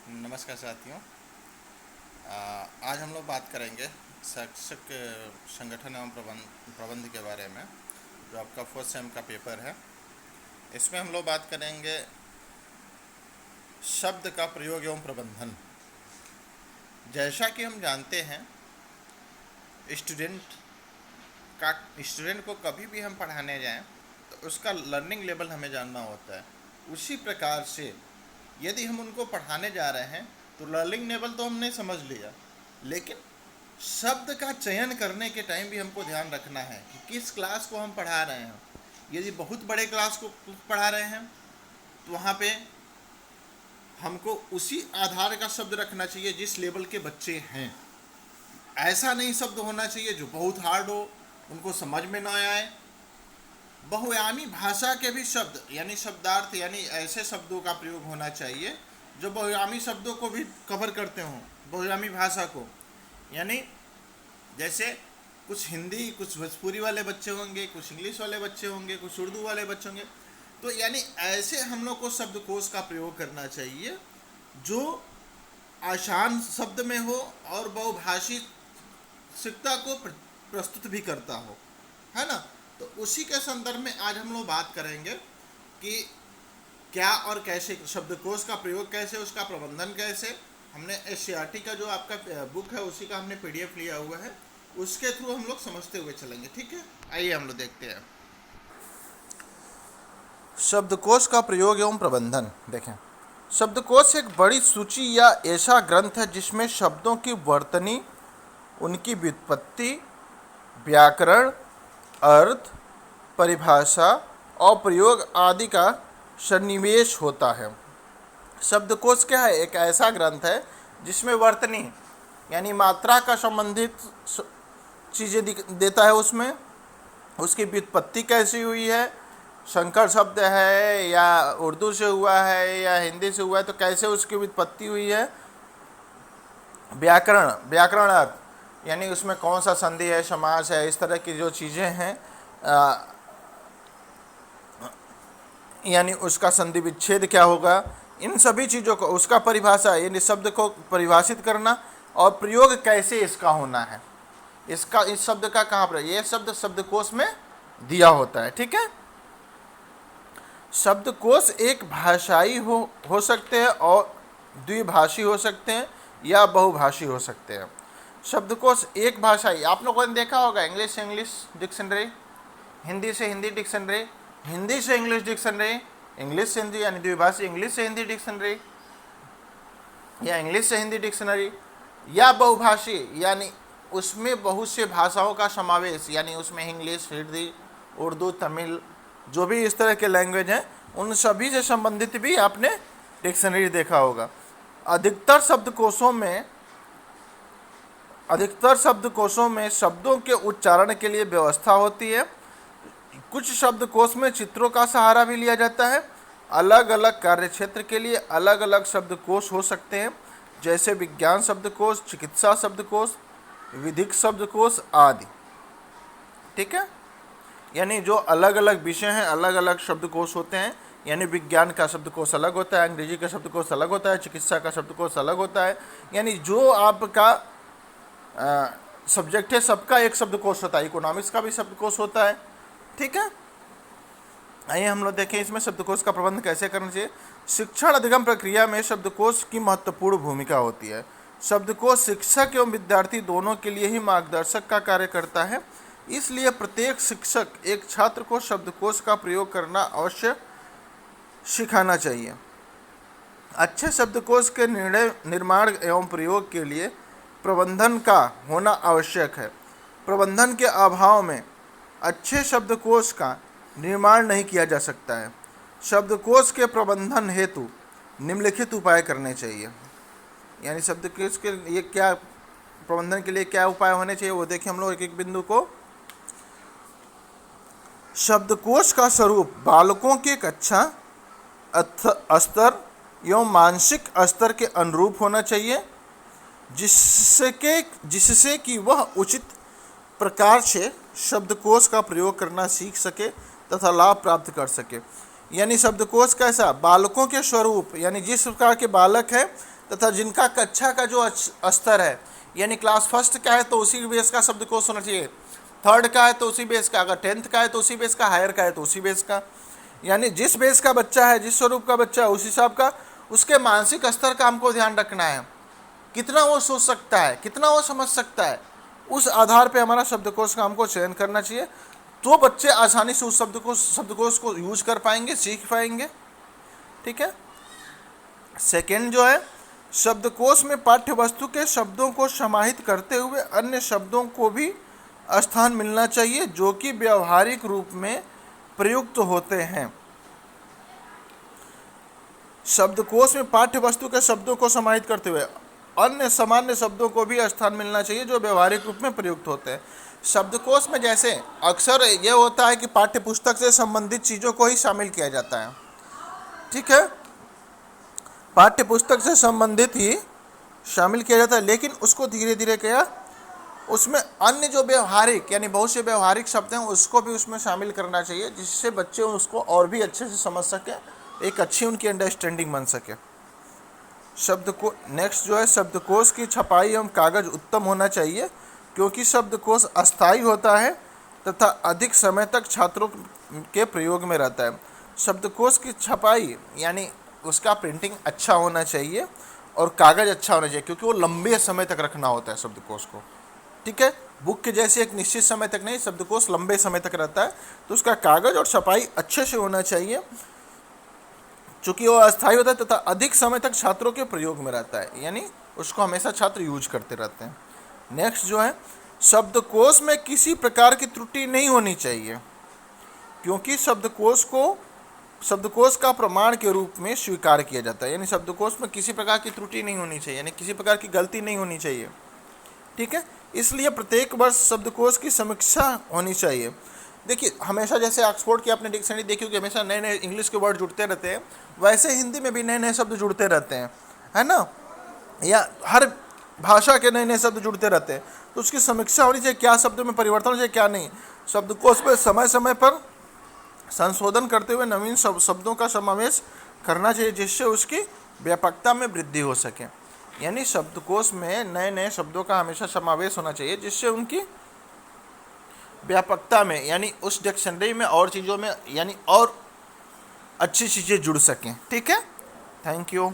नमस्कार साथियों। आज हम लोग बात करेंगे शैक्षिक संगठन एवं प्रबंध के बारे में, जो आपका फर्स्ट सेम का पेपर है। इसमें हम लोग बात करेंगे शब्द का प्रयोग एवं प्रबंधन। जैसा कि हम जानते हैं, स्टूडेंट को कभी भी हम पढ़ाने जाएं तो उसका लर्निंग लेवल हमें जानना होता है। उसी प्रकार से यदि हम उनको पढ़ाने जा रहे हैं तो लर्निंग लेवल तो हमने समझ लिया, लेकिन शब्द का चयन करने के टाइम भी हमको ध्यान रखना है कि किस क्लास को हम पढ़ा रहे हैं। यदि बहुत बड़े क्लास को पढ़ा रहे हैं तो वहाँ पे हमको उसी आधार का शब्द रखना चाहिए जिस लेवल के बच्चे हैं। ऐसा नहीं शब्द होना चाहिए जो बहुत हार्ड हो, उनको समझ में ना आए। बहुआयामी भाषा के भी शब्द यानी शब्दार्थ यानी ऐसे शब्दों का प्रयोग होना चाहिए जो बहुआयामी शब्दों को भी कवर करते हों। बहुआयामी भाषा को यानी जैसे कुछ हिंदी कुछ भोजपुरी वाले बच्चे होंगे, कुछ इंग्लिश वाले बच्चे होंगे, कुछ उर्दू वाले बच्चे होंगे। तो यानी ऐसे हम लोग को शब्दकोश का प्रयोग करना चाहिए जो आसान शब्द में हो और बहुभाषिकता को प्रस्तुत भी करता हो, है ना। तो उसी के संदर्भ में आज हम लोग बात करेंगे कि क्या और कैसे शब्दकोश का प्रयोग कैसे, उसका प्रबंधन कैसे। हमने एससीईआरटी का जो आपका बुक है उसी का हमने पीडीएफ लिया हुआ है, उसके थ्रू हम लोग समझते हुए चलेंगे। ठीक है, आइए हम लोग देखते हैं शब्दकोश का प्रयोग एवं प्रबंधन। देखें, शब्दकोश एक बड़ी सूची या ऐसा ग्रंथ है जिसमें शब्दों की वर्तनी, उनकी व्युत्पत्ति, व्याकरण, अर्थ, परिभाषा और प्रयोग आदि का सन्निवेश होता है। शब्दकोश क्या है? एक ऐसा ग्रंथ है जिसमें वर्तनी यानी मात्रा का संबंधित चीज़ें देता है। उसमें उसकी व्युत्पत्ति कैसी हुई है, संकर शब्द है या उर्दू से हुआ है या हिंदी से हुआ है तो कैसे उसकी व्युत्पत्ति हुई है। व्याकरण अर्थ यानी उसमें कौन सा संधि है, समास है, इस तरह की जो चीज़ें हैं, यानी उसका संधि विच्छेद क्या होगा, इन सभी चीज़ों को, उसका परिभाषा यानी शब्द को परिभाषित करना और प्रयोग कैसे इसका होना है, इस शब्द का कहाँ पर, ये शब्द शब्दकोश में दिया होता है। ठीक है, शब्दकोश एक भाषाई हो सकते हैं और द्विभाषी हो सकते हैं या बहुभाषी हो सकते हैं। शब्दकोश एक भाषाई, आप लोगों ने देखा होगा इंग्लिश से इंग्लिश डिक्शनरी, हिंदी से हिंदी डिक्शनरी, हिंदी से इंग्लिश डिक्शनरी, इंग्लिश से हिंदी यानी द्विभाषी इंग्लिश से हिंदी डिक्शनरी या इंग्लिश से हिंदी डिक्शनरी, या बहुभाषी यानी उसमें बहुत से भाषाओं का समावेश यानी उसमें इंग्लिश, हिंदी, उर्दू, तमिल, जो भी इस तरह के लैंग्वेज हैं उन सभी से संबंधित भी आपने डिक्शनरी देखा होगा। अधिकतर शब्दकोशों में शब्दों के उच्चारण के लिए व्यवस्था होती है। कुछ शब्दकोश में चित्रों का सहारा भी लिया जाता है। अलग अलग कार्यक्षेत्र के लिए अलग अलग शब्दकोश हो सकते हैं, जैसे विज्ञान शब्दकोश, चिकित्सा शब्दकोश, विधिक शब्दकोश आदि। ठीक है, यानी जो अलग अलग विषय हैं अलग अलग शब्दकोश होते हैं। यानी विज्ञान का शब्दकोश अलग होता है, अंग्रेजी का शब्दकोश अलग होता है, चिकित्सा का शब्दकोश अलग होता है। यानी जो आपका सब्जेक्ट है सबका एक शब्दकोश होता है। इकोनॉमिक्स का भी शब्दकोश होता है। ठीक है, आइए हम लोग देखें इसमें शब्दकोश का प्रबंध कैसे करना चाहिए। शिक्षण अधिगम प्रक्रिया में शब्दकोश की महत्वपूर्ण भूमिका होती है। शब्दकोश शिक्षक एवं विद्यार्थी दोनों के लिए ही मार्गदर्शक का कार्य करता है। इसलिए प्रत्येक शिक्षक एक छात्र को शब्दकोश का प्रयोग करना अवश्य सिखाना चाहिए। अच्छे शब्दकोश के निर्माण एवं प्रयोग के लिए प्रबंधन का होना आवश्यक है। प्रबंधन के अभाव में अच्छे शब्दकोश का निर्माण नहीं किया जा सकता है। शब्दकोश के प्रबंधन हेतु निम्नलिखित उपाय करने चाहिए। यानी शब्दकोश के ये क्या प्रबंधन के लिए क्या उपाय होने चाहिए वो देखिए हम लोग एक एक बिंदु को। शब्दकोश का स्वरूप बालकों के कक्षा स्तर एवं मानसिक स्तर के अनुरूप होना चाहिए, जिससे कि वह उचित प्रकार से शब्दकोश का प्रयोग करना सीख सके तथा लाभ प्राप्त कर सके। यानी शब्दकोश कैसा, बालकों के स्वरूप यानी जिस प्रकार के बालक है तथा जिनका कक्षा का जो स्तर है, यानी क्लास फर्स्ट का है तो उसी बेस का शब्दकोश होना चाहिए, थर्ड का है तो उसी बेस का, अगर 10th का है तो उसी बेस का, हायर का है तो उसी बेस का, यानी जिस बेस का बच्चा है, जिस स्वरूप का बच्चा है, उस हिसाब का उसके मानसिक स्तर का हमको ध्यान रखना है, कितना वो सोच सकता है, कितना वो समझ सकता है, उस आधार पे हमारा शब्दकोश का हमको चयन करना चाहिए। तो बच्चे आसानी से उस शब्दकोश को यूज कर पाएंगे, सीख पाएंगे। ठीक है। सेकेंड जो है, शब्दकोश में पाठ्य वस्तु के शब्दों को समाहित करते हुए अन्य शब्दों को भी स्थान मिलना चाहिए जो कि व्यवहारिक रूप में प्रयुक्त होते हैं। शब्दकोश में पाठ्य वस्तु के शब्दों को समाहित करते हुए अन्य सामान्य शब्दों को भी स्थान मिलना चाहिए जो व्यवहारिक रूप में प्रयुक्त होते हैं। शब्दकोश में जैसे अक्सर यह होता है कि पाठ्य पुस्तक से संबंधित चीज़ों को ही शामिल किया जाता है। ठीक है, पाठ्य पुस्तक से संबंधित ही शामिल किया जाता है, लेकिन उसको धीरे धीरे क्या, उसमें अन्य जो व्यवहारिक यानी बहुत से व्यवहारिक शब्द हैं उसको भी उसमें शामिल करना चाहिए, जिससे बच्चे उसको और भी अच्छे से समझ सकें, एक अच्छी उनकी अंडरस्टैंडिंग बन सके। शब्द को नेक्स्ट जो है, शब्दकोश की छपाई एवं कागज उत्तम होना चाहिए क्योंकि शब्दकोश अस्थायी होता है तथा अधिक समय तक छात्रों के प्रयोग में रहता है। शब्दकोश की छपाई यानी उसका प्रिंटिंग अच्छा होना चाहिए और कागज़ अच्छा होना चाहिए क्योंकि वो लंबे समय तक रखना होता है शब्दकोश को। ठीक है, बुक के जैसे एक निश्चित समय तक नहीं, शब्दकोश लंबे समय तक रहता है, तो उसका कागज़ और छपाई अच्छे से होना चाहिए चूँकि वो अस्थायी होता है तथा अधिक समय तक छात्रों के प्रयोग में रहता है, यानी उसको हमेशा छात्र यूज करते रहते हैं। नेक्स्ट जो है, शब्दकोश में किसी प्रकार की त्रुटि नहीं होनी चाहिए क्योंकि शब्दकोश का प्रमाण के रूप में स्वीकार किया जाता है, यानी शब्दकोश में किसी प्रकार की त्रुटि नहीं होनी चाहिए, यानी किसी प्रकार की गलती नहीं होनी चाहिए। ठीक है, इसलिए प्रत्येक वर्ष शब्दकोश की समीक्षा होनी चाहिए। देखिए, हमेशा जैसे ऑक्सफोर्ड की आपने डिक्शनरी देखी होगी, हमेशा नए नए इंग्लिश के वर्ड जुड़ते रहते हैं, वैसे हिंदी में भी नए नए शब्द जुड़ते रहते हैं, है ना, या हर भाषा के नए नए शब्द जुड़ते रहते हैं, तो उसकी समीक्षा होनी चाहिए, क्या शब्दों में परिवर्तन होना चाहिए, क्या नहीं। शब्दकोश में समय समय पर संशोधन करते हुए नवीन शब्दों का समावेश करना चाहिए जिससे उसकी व्यापकता में वृद्धि हो सके, यानी शब्दकोश में नए नए शब्दों का हमेशा समावेश होना चाहिए जिससे उनकी व्यापकता में यानी उस डिक्शनरी में और चीज़ों में यानी और अच्छी चीज़ें जुड़ सकें। ठीक है, थैंक यू।